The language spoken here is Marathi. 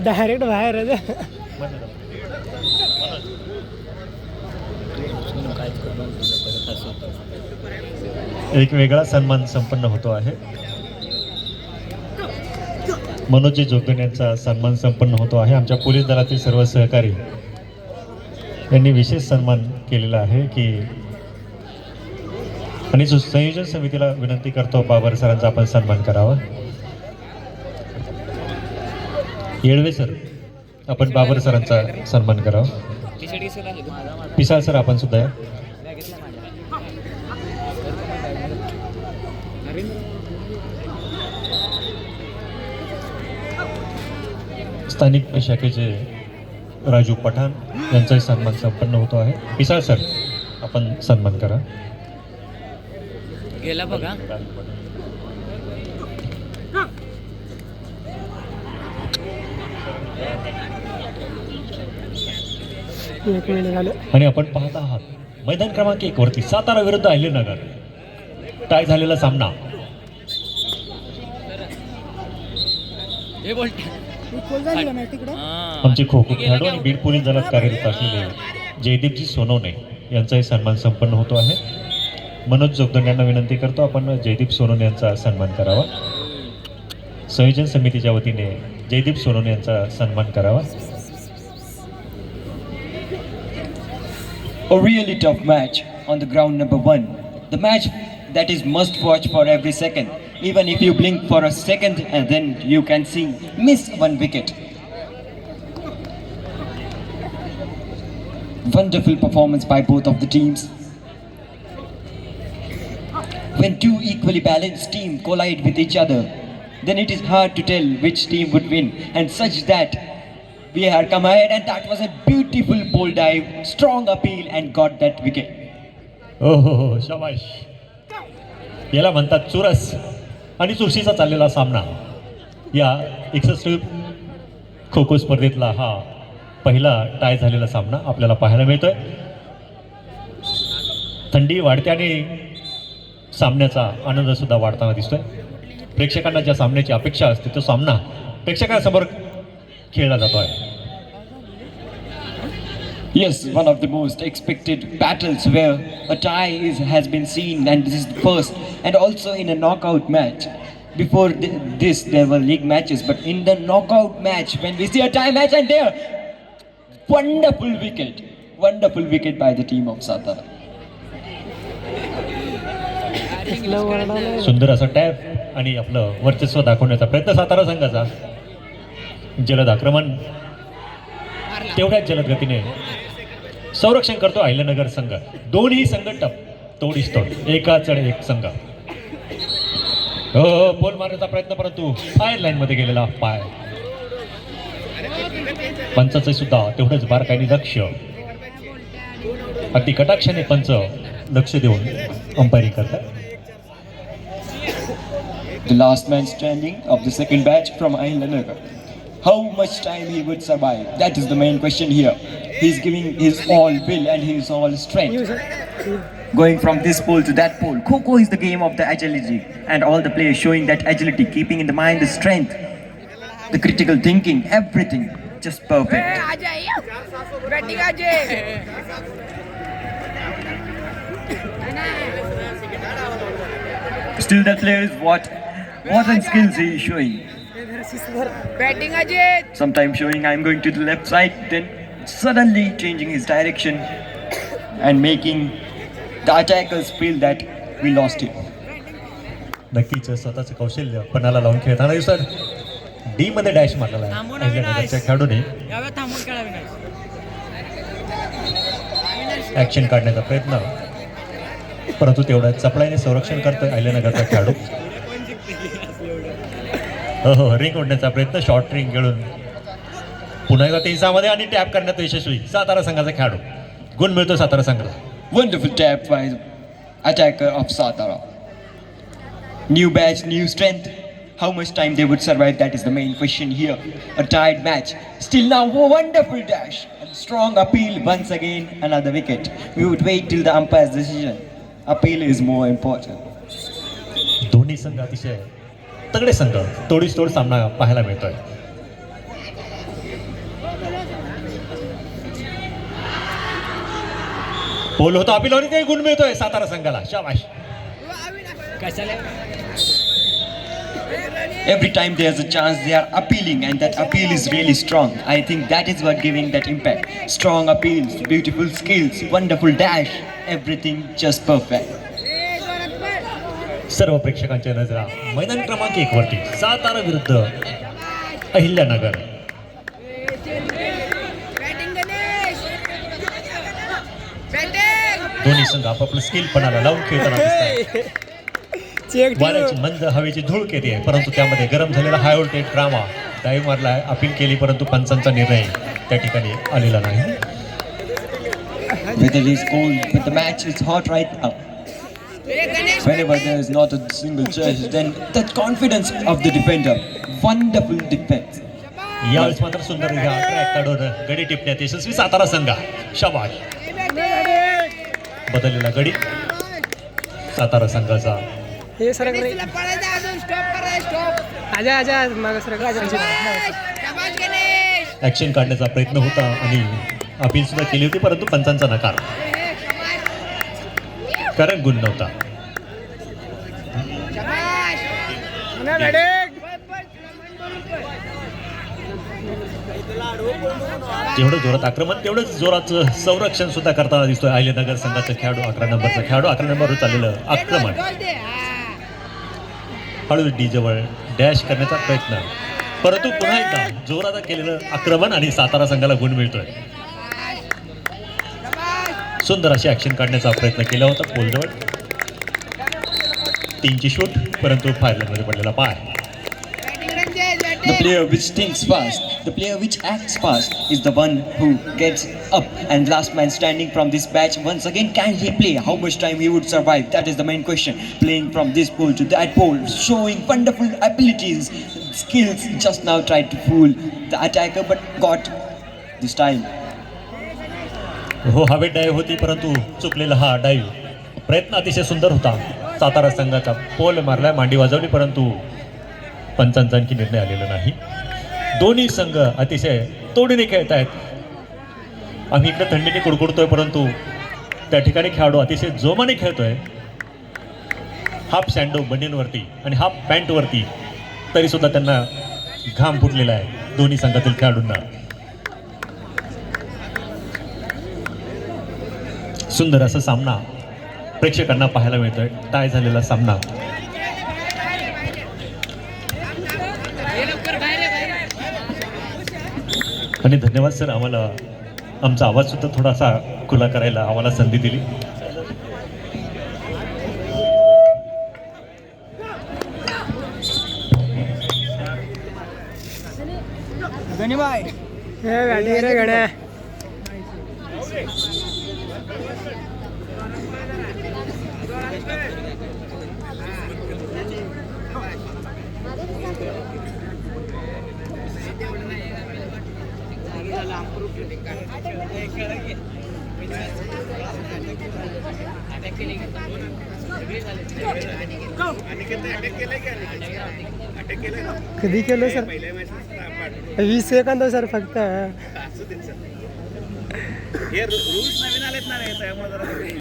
डायरेक्ट बाहेर एक वेगळा सन्मान संपन्न होतो आहे. मनोजी जोगदंड यांचा सन्मान संपन्न होतो आहे. आमच्या पोलीस दलातील सर्व सहकारी यांनी विशेष सन्मान केलेला आहे की आणि संयोजन समितीला विनंती करतो बाबर सरांचा आपण सन्मान करावा. येळवे सर आपण बाबर सरांचा सन्मान करावा. पिसाळ सर आपण सुद्धा या. स्थानिक शाखेचे राजू पठाण यांचाही सन्मान संपन्न होतो आहे. पिसाळ सर आपण सन्मान करा. गेला बघा. आणि आपण पाहत आहात मैदान क्रमांक 1 वरती सातारा विरुद्ध अहिल्यानगर टाय झालेला सामना. आमचे खो खो खेळाडू आणि बीड पोलीस दलात कार्यरत असलेले जयदीपजी सोनवणे यांचाही सन्मान संपन्न होतो आहे. मनोज जोगदंड यांना विनंती करतो आपण जयदीप सोनवणे यांचा सन्मान करावा. संयोजन समितीच्या वतीने जयदीप सोनवणे यांचा सन्मान करावा. A really tough match on the ground number 1. The match that is must watch for every second. Even if you blink for a second and then you can see miss one wicket. Wonderful performance by both of the teams. When two equally balanced teams collide with each other, then it is hard to tell which team would win, and such that we had come ahead and that was a beautiful ball dive, strong appeal and got that wicket. हो शाबाश. याला म्हणतात चुरस आणि चुरशीचा चाललेला सामना. या 61 खो खो स्पर्धेतला हा पहिला टाय झालेला सामना आपल्याला पाहायला मिळतोय. थंडी वाढते आणि सामन्याचा आनंद सुद्धा वाढताना दिसतोय. प्रेक्षकांना ज्या सामन्याची अपेक्षा असते तो सामना प्रेक्षकांसमोर खेळला जातो आहे. Yes, one of the most expected battles where a tie has been seen, and this is the first, and also in a knockout match. Before this there were league matches, but in the knockout match when we see a tie match and there wonderful wicket by the team of Satara. सुंदर असा टॅप आणि आपलं वर्चस्व दाखवण्याचा प्रयत्न सातारा संघाचा. जलद आक्रमण तेवढ्याच जलद गतीने संरक्षण करतो अहिल्यानगर संघ. दोन्ही संघ टप तोडीस तोड एका चढ एक संघ. हो बॉल मारण्याचा प्रयत्न परंतु फायर लाईन मध्ये गेलेला पाय. पंचाचे सुद्धा तेवढंच बारकाईने लक्ष. अगदी कटाक्षाने पंच लक्ष देऊन अंपायरिंग करतात. The last man standing of the second batch from Ahilanagar. How much time he would survive? That is the main question here. He's giving his all will and his all strength. Going from this pole to that pole. Kho-Kho is the game of the agility, and all the players showing that agility, keeping in the mind the strength, the critical thinking, everything just perfect. Still the players what skills he is showing. Batting Ajit. Sometimes showing I'm going to the left side, then suddenly changing his direction and making the attackers feel that we lost him. नक्कीच स्वतःचं कौशल्य पणाला लावून खेळताना दिसत. डी मध्ये डॅश मारलेला आहे अहिल्यानगरच्या खेळाडूने. ऍक्शन काढण्याचा प्रयत्न परंतु तेवढ्या चपळाईने संरक्षण करतोय अहिल्यानगरचा खेळाडू. हो रिंग ओढण्याचा प्रयत्न शॉर्ट रिंग खेळून पुन्हा एकदा 3 आणि टॅप करण्यात यशस्वी सातारा संघाचा खेळाडू. गुण मिळतो सातारा संघाला. Wonderful tap by attacker of Satara. New batch, new strength. How much time they would survive, that is the main question here. A tied match. Still now, wonderful dash. And strong appeal once again, another wicket. We would wait till the umpire's decision. appeal is more important. दोन्ही संघ अतिशय तगडे संघ तोडीस तोड सामना पाहायला मिळतोय. पोल होता अपील आणि ते गुण मिळतोय सातारा संघाला. शाबाश. Every time there's a chance, they are appealing, and that appeal is really strong. I think that is what giving that impact. Strong appeals, beautiful skills, wonderful dash, everything just perfect. सर्व प्रेक्षकांच्या नजरा मैदान क्रमांक 1 वरती सातारा विरुद्ध अहिल्यानगर. बॅटिंग गणेश बॅटिंग दोन्ही संघ आपापलं स्किल पणाला लावून खेळताना दिसतात. चेक वाऱ्याची मंद हवेची धूळ येते परंतु त्यामध्ये गरम झालेला हाय व्होल्टेज ड्रामा डाईव्ह मारला अपील केली परंतु पंचांचा निर्णय त्या ठिकाणी आलेला नाही. Weather is cold, but the match is hot right now. Whenever there is not a single chase, then that confidence of the defender, wonderful defense. यावेळेस मात्र सुंदर ट्रॅक काढून गडी टिपण्यात यशस्वी सातारा संघ. शाबाश. बदललेला गडी सातारा संघाचा. हे सरक रे पळायचं अजून स्टॉप करायचं स्टॉप आजा आजा मागं सरक शाबाश गणेश ऍक्शन काढण्याचा प्रयत्न होता आणि अपील सुद्धा केली होती परंतु पंचांचा नकार कारण गुण नव्हता. जेवढं जोरात आक्रमण तेवढंच जोराचं संरक्षण सुद्धा करताना दिसतोय अहिल्यानगर संघाचा खेळाडू. 11 नंबरचा खेळाडू 11 नंबरवर चाललेलं आक्रमण. हळू डी जवळ डॅश करण्याचा प्रयत्न परंतु पुन्हा एकदा जोरात केलेलं आक्रमण आणि सातारा संघाला गुण मिळतोय. सुंदर अशी ऍक्शन काढण्याचा प्रयत्न केला होता पोलजवळ. 3ची शूट परंतु फायरलाईनमध्ये पडलेला पाय. The player which thinks fast, the player which acts fast is the one who gets up. And last man standing from this batch once again, can he play? How much time he would survive? That is the main question. Playing from this pole to that pole, showing wonderful abilities, skills. Just now tried to fool the attacker, but got this time. हो हवेत डाईव्ह होती परंतु चुकलेला हा डाईव्ह प्रयत्न अतिशय सुंदर होता सातारा संघाचा. पोल मारलाय मांडी वाजवली परंतु पंचांचा आणखी निर्णय आलेला नाही. दोन्ही संघ अतिशय तोडीने खेळत आहेत. आम्ही इकडे थंडीने कुडकुडतोय परंतु त्या ठिकाणी खेळाडू अतिशय जोमाने खेळतोय. हाफ सँडो बनियनवरती आणि हाफ पॅन्टवरती तरी सुद्धा त्यांना घाम फुटलेला आहे दोन्ही संघातील खेळाडूंना. सुंदर असा सामना प्रेक्षकांना पाहायला मिळतोय. टाय झालेला सामना. आणि धन्यवाद सर आम्हाला आमचा आवाज सुद्धा थोडासा खुला करायला आम्हाला संधी दिली. हे गाडी रे गड्या कधी केलं सर 20 सेकंद सर फक्त. हे रूल्स नवीन आलेत ना त्यामुळे जरा